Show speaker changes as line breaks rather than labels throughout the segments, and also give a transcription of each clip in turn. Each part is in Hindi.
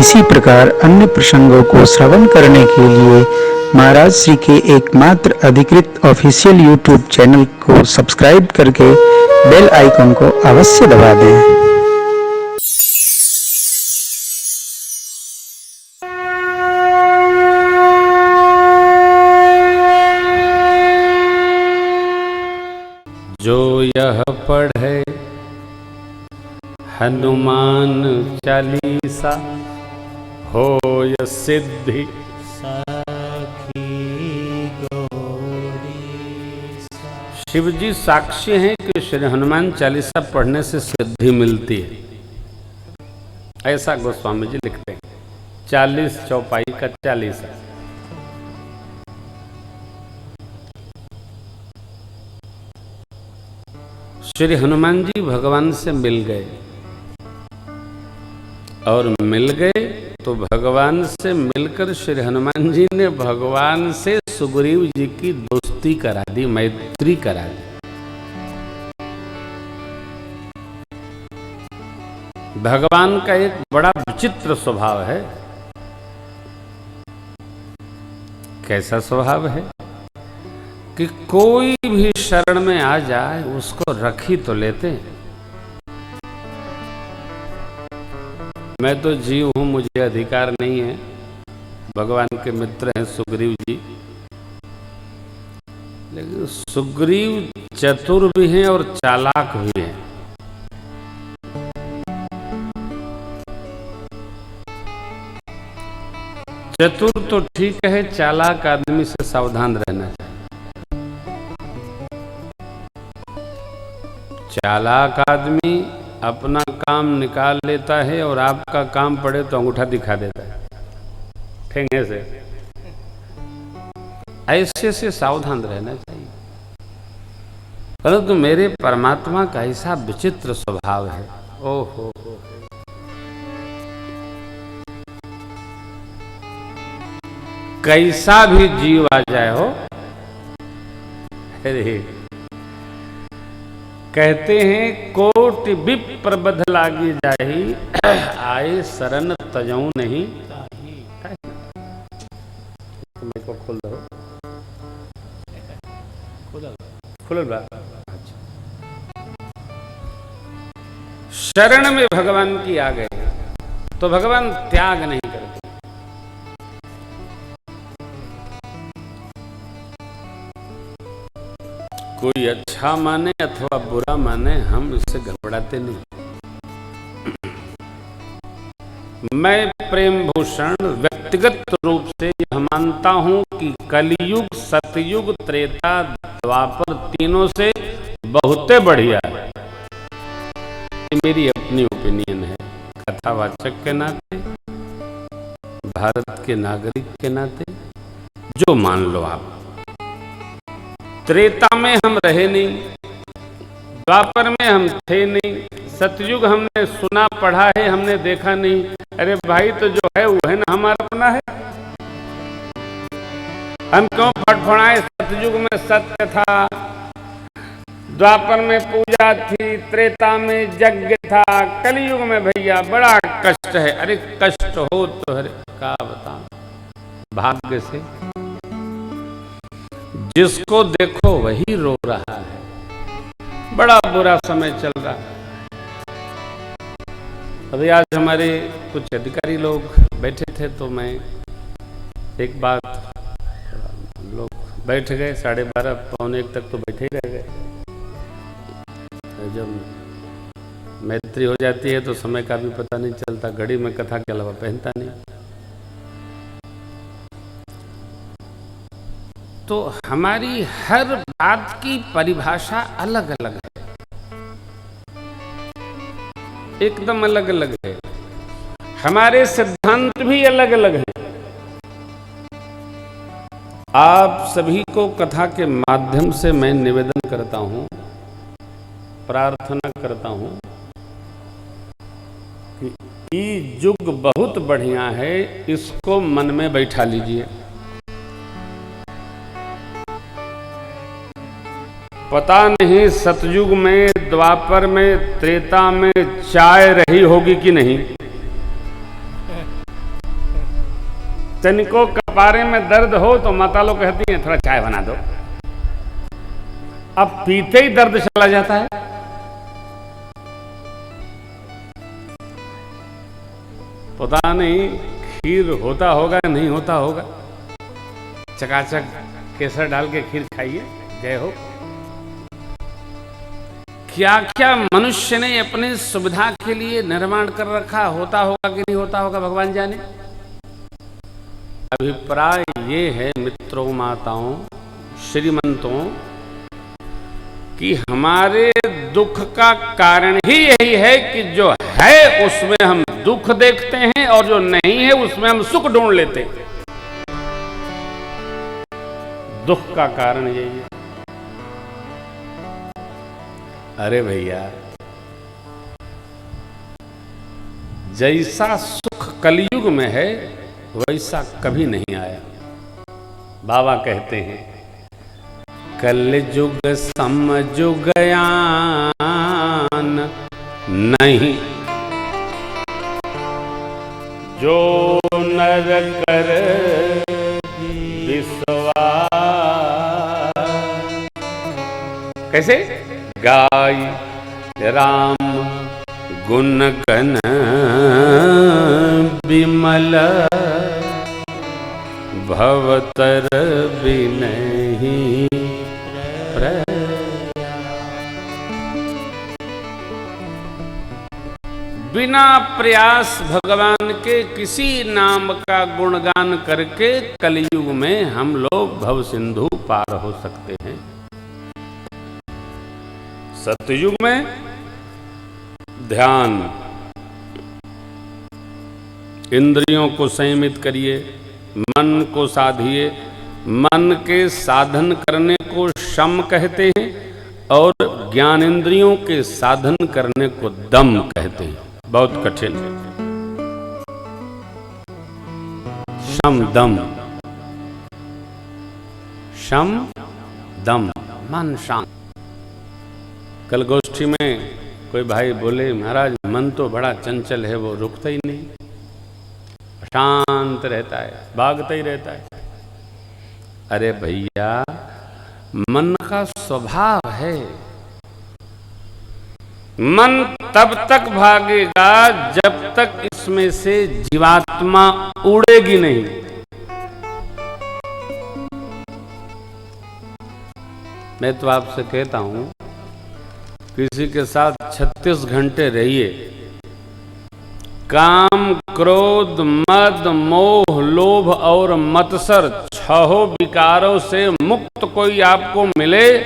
इसी प्रकार अन्य प्रसंगों को श्रवण करने के लिए महाराज श्री के एकमात्र अधिकृत ऑफिशियल यूट्यूब चैनल को सब्सक्राइब करके बेल आइकन को अवश्य दबा दें।
जो यह पढ़े हनुमान चालीसा होय सिद्धि साखी गौरी। शिव जी साक्षी हैं कि श्री हनुमान चालीसा पढ़ने से सिद्धि मिलती है, ऐसा गोस्वामी जी लिखते हैं। 40 चौपाई का चालीसा। श्री हनुमान जी भगवान से मिल गए और मिल गए तो भगवान से मिलकर श्री हनुमान जी ने भगवान से सुग्रीव जी की दोस्ती करा दी, मैत्री करा दी। भगवान का एक बड़ा विचित्र स्वभाव है। कैसा स्वभाव है कि कोई भी शरण में आ जाए उसको रख ही तो लेते हैं। मैं तो जीव हूं, मुझे अधिकार नहीं है। भगवान के मित्र हैं सुग्रीव जी, लेकिन सुग्रीव चतुर भी हैं और चालाक भी हैं। चतुर तो ठीक है, चालाक आदमी से सावधान रहना चाहिए। चालाक आदमी अपना काम निकाल लेता है और आपका काम पड़े तो अंगूठा दिखा देता है ठेंगे से। ऐसे से सावधान रहना चाहिए। परंतु मेरे परमात्मा का ऐसा विचित्र स्वभाव है। ओहो, कैसा भी जीव आ जाए हो, अरे कहते हैं कोटि विप्र बध लागी जाही, आए शरण तजऊ नहीं। मेरे को खोल दो, खुल बा। शरण में भगवान की आ गए तो भगवान त्याग नहीं करते। कोई अच्छा माने अथवा बुरा माने, हम इससे घबराते नहीं। मैं प्रेम भूषण व्यक्तिगत रूप से यह मानता हूं कि कलयुग, सतयुग, त्रेता, द्वापर तीनों से बहुते बढ़िया है। ये मेरी अपनी ओपिनियन है। कथावाचक के नाते, भारत के नागरिक के नाते जो मान लो आप। त्रेता में हम रहे नहीं, द्वापर में हम थे नहीं, सतयुग हमने सुना पढ़ा है, हमने देखा नहीं। अरे भाई, तो जो है वो है ना, हमारा अपना है। हम क्यों फटफड़ाएं? सतयुग में सत्य था, द्वापर में पूजा थी, त्रेता में यज्ञ था, कलयुग में भैया बड़ा कष्ट है। अरे कष्ट हो तो अरे क्या बताऊं, भाग्य से जिसको देखो वही रो रहा है। बड़ा बुरा समय चल रहा है। अभी आज हमारे कुछ अधिकारी लोग बैठे थे तो मैं एक बात, हम लोग बैठ गए 12:30 पौने 1 तक तो बैठे ही रह गए। जब मैत्री हो जाती है तो समय का भी पता नहीं चलता। घड़ी में कथा के अलावा पहनता नहीं। तो हमारी हर बात की परिभाषा अलग अलग है, एकदम अलग अलग है। हमारे सिद्धांत भी अलग अलग हैं। आप सभी को कथा के माध्यम से मैं निवेदन करता हूं, प्रार्थना करता हूं कि ये युग बहुत बढ़िया है, इसको मन में बैठा लीजिए। पता नहीं सतयुग में, द्वापर में, त्रेता में चाय रही होगी कि नहीं। तनिको कपारे में दर्द हो तो माता लोग कहती हैं थोड़ा चाय बना दो, अब पीते ही दर्द चला जाता है। पता नहीं खीर होता होगा नहीं होता होगा, चकाचक केसर डाल के खीर खाइए, जय हो। क्या क्या मनुष्य ने अपनी सुविधा के लिए निर्माण कर रखा, होता होगा कि नहीं होता होगा भगवान जाने। अभिप्राय ये है मित्रों, माताओं, श्रीमंतों, कि हमारे दुख का कारण ही यही है कि जो है उसमें हम दुख देखते हैं और जो नहीं है उसमें हम सुख ढूंढ लेते हैं। दुख का कारण यही है। अरे भैया, जैसा सुख कलयुग में है वैसा कभी नहीं आया। बाबा कहते हैं कलयुग समयुग ज्ञान नहीं, जो नर कर विश्वास। कैसे? गाय राम गुण गण विमल, भवतर बिनहि बिना प्रयास भगवान के किसी नाम का गुणगान करके कलयुग में हम लोग भव सिंधु पार हो सकते हैं। सतयुग में ध्यान, इंद्रियों को संयमित करिए, मन को साधिए। मन के साधन करने को शम कहते हैं और ज्ञानेंद्रियों के साधन करने को दम कहते हैं। बहुत कठिन है। शम दम, शम दम, मन शांत। कल गोष्ठी में कोई भाई बोले महाराज मन तो बड़ा चंचल है, वो रुकता ही नहीं, शांत रहता है, भागता ही रहता है। अरे भैया, मन का स्वभाव है। मन तब तक भागेगा जब तक इसमें से जीवात्मा उड़ेगी नहीं। मैं तो आपसे कहता हूं, किसी के साथ 36 घंटे रहिए, काम क्रोध मद मोह लोभ और मत्सर 6 विकारों से मुक्त कोई आपको मिले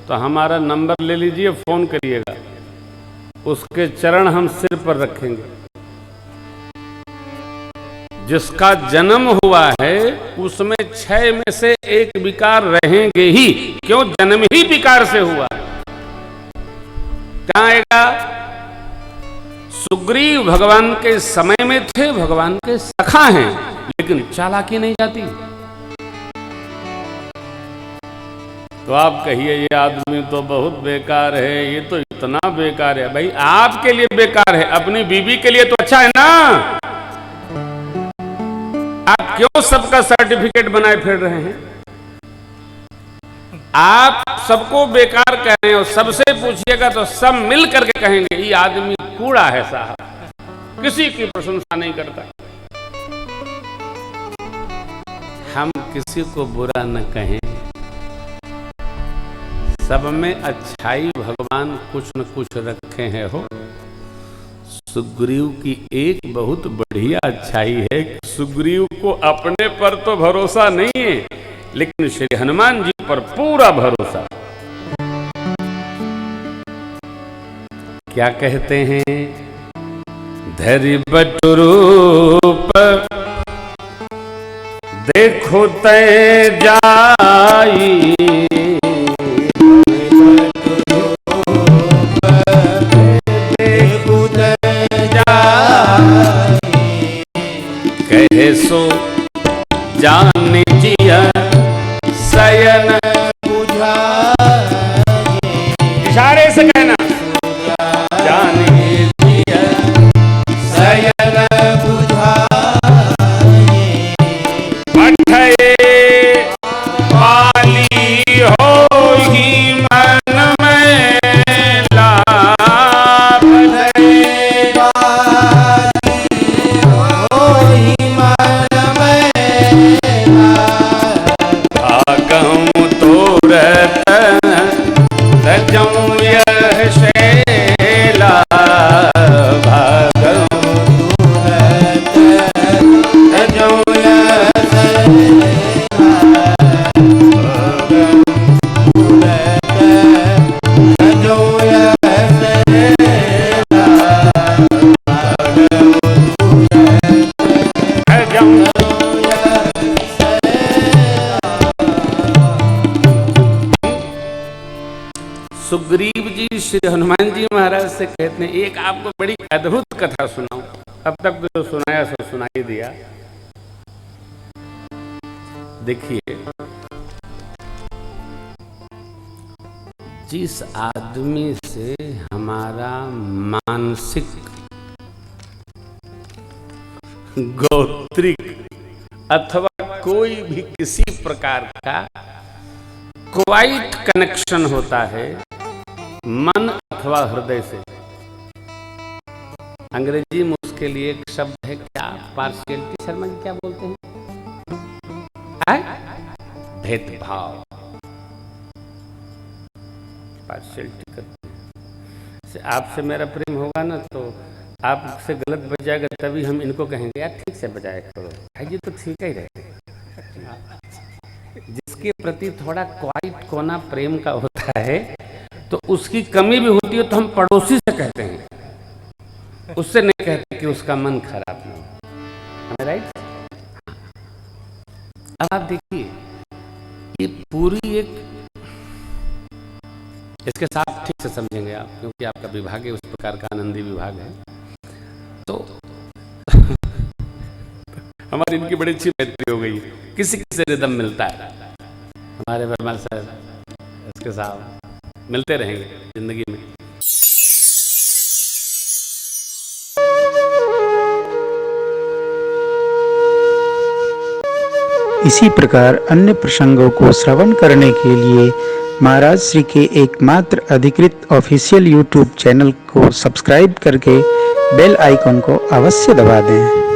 तो हमारा नंबर ले लीजिए, फोन करिएगा, उसके चरण हम सिर पर रखेंगे। जिसका जन्म हुआ है उसमें 6 में से 1 विकार रहेंगे ही। क्यों? जन्म ही विकार से हुआ। क्या आएगा? सुग्रीव भगवान के समय में थे, भगवान के सखा हैं, लेकिन चालाकी नहीं जाती। तो आप कहिए ये आदमी तो बहुत बेकार है, ये तो इतना बेकार है। भाई आपके लिए बेकार है, अपनी बीवी के लिए तो अच्छा है ना। आप क्यों सबका सर्टिफिकेट बनाए फिर रहे हैं? आप सबको बेकार कह रहे हैं और सबसे पूछिएगा तो सब मिल करके कहेंगे ये आदमी कूड़ा है साहब, किसी की प्रशंसा नहीं करता। हम किसी को बुरा न कहें, सब में अच्छाई भगवान कुछ न कुछ रखे हैं। हो, सुग्रीव की एक बहुत बढ़िया अच्छाई है, सुग्रीव को अपने पर तो भरोसा नहीं है, लेकिन श्री हनुमान जी पर पूरा भरोसा। क्या कहते हैं? धरि बटुरूप देखो तय जाई, कहे सो जान जिया सयन बुझाई। इशारे से कहना, जान जिया सयन बुझाई, श्री हनुमान जी महाराज से कहते हैं, एक आपको बड़ी अद्भुत कथा सुनाऊं। अब तक तो जो सुनाया सो सुनाई दिया। देखिए, जिस आदमी से हमारा मानसिक, गोत्रिक अथवा कोई भी किसी प्रकार का क्वाइट कनेक्शन होता है मन अथवा हृदय से, अंग्रेजी में उसके लिए एक शब्द है, क्या पार्शियलिटी, शर्मा जी क्या बोलते हैं, भेदभाव, पार्शियलिटी करते हैं। आपसे मेरा प्रेम होगा ना तो आपसे गलत बच जाएगा, तभी हम इनको कहेंगे यार ठीक से बजाया करो, भाई तो ठीक ही रहे। जिसके प्रति थोड़ा क्वाइट कोना प्रेम का होता है तो उसकी कमी भी होती है तो हम पड़ोसी से कहते हैं, उससे नहीं कहते कि उसका मन खराब ना हो। राइट? अब आप देखिए, ये पूरी एक, इसके साथ ठीक से समझेंगे आप, क्योंकि आपका विभाग है उस प्रकार का आनंदी विभाग है। तो हमारी इनकी बड़ी अच्छी मैत्री हो गई, किसी किसी रिदम मिलता है। हमारे वर्मा साहब इसके साथ मिलते रहेंगे जिंदगी में।
इसी प्रकार अन्य प्रसंगों को श्रवण करने के लिए महाराज श्री के एकमात्र अधिकृत ऑफिशियल यूट्यूब चैनल को सब्सक्राइब करके बेल आइकन को अवश्य दबा दें।